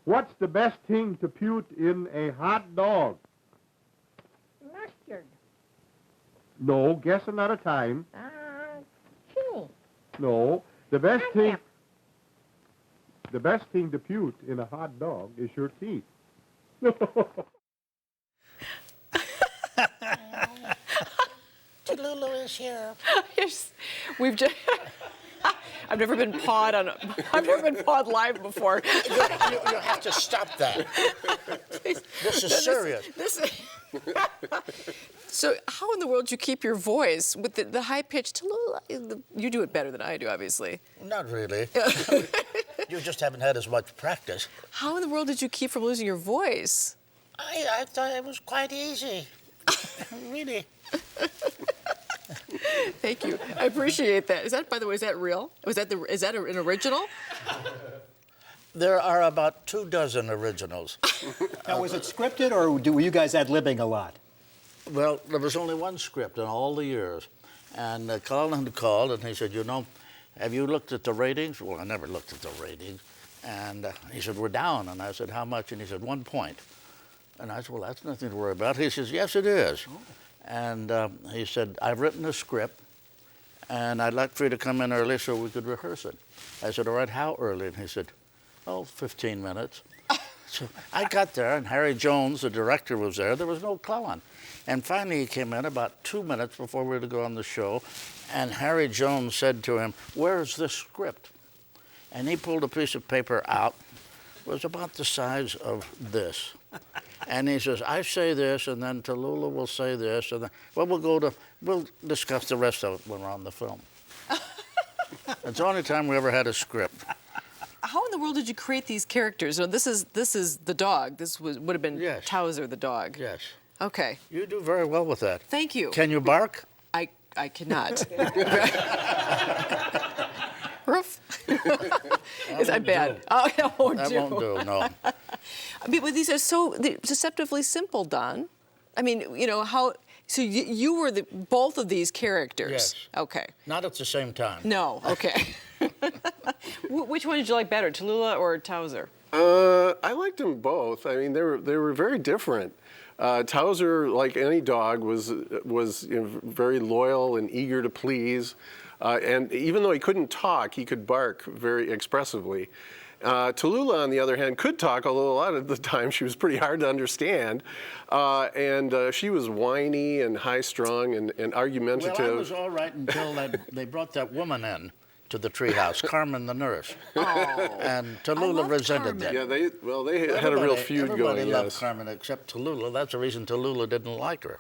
What's the best thing to put in a hot dog? Mustard. No, guess another time. Chili. No, the best thing... Ketchup. The best thing to put in a hot dog is your teeth. Tallulah is here. Yes, we've just. I've never been pawed on. I've never been pawed live before. You have to stop that. This is serious. So, how in the world do you keep your voice with the high pitched? You do it better than I do, obviously. Not really. You just haven't had as much practice. How in the world did you keep from losing your voice? I thought it was quite easy. Really. Thank you. I appreciate that. Is that, by the way, is that real? Is that an original? There are about 24 originals. Now, was it scripted, or were you guys ad-libbing a lot? Well, there was only one script in all the years. And Colin called, and he said, you know, have you looked at the ratings? Well, I never looked at the ratings. And he said, we're down. And I said, how much? And he said, 1 point. And I said, well, that's nothing to worry about. He says, yes, it is. Oh. And he said, I've written a script, and I'd like for you to come in early so we could rehearse it. I said, all right, how early? And he said, oh, 15 minutes. So I got there, and Harry Jones, the director, was there. There was no Clown. And finally, he came in about 2 minutes before we were to go on the show, and Harry Jones said to him, where's the script? And he pulled a piece of paper out. It was about the size of this. And he says, I say this, and then Tallulah will say this, and then, well, we'll discuss the rest of it when we're on the film. It's the only time we ever had a script. How in the world did you create these characters? So this is the dog. This would have been Yes. Towser the dog. Yes. Okay. You do very well with that. Thank you. Can you bark? I cannot. Roof. Is that bad? Do. Oh, that won't That do. won't do, no. I mean, but these are so deceptively simple, Don. I mean, you know, how... So you were both of these characters? Yes. Okay. Not at the same time. No, okay. Which one did you like better, Tallulah or Towser? I liked them both. I mean, they were very different. Towser, like any dog, was you know, very loyal and eager to please. And even though he couldn't talk, he could bark very expressively. Tallulah, on the other hand, could talk, although a lot of the time she was pretty hard to understand. And she was whiny and high-strung and argumentative. Well, I was all right until they brought that woman in to the treehouse, Carmen the nurse. Oh. And Tallulah resented that. Yeah, they had a real feud going. Everybody loved Yes. Carmen except Tallulah. That's the reason Tallulah didn't like her.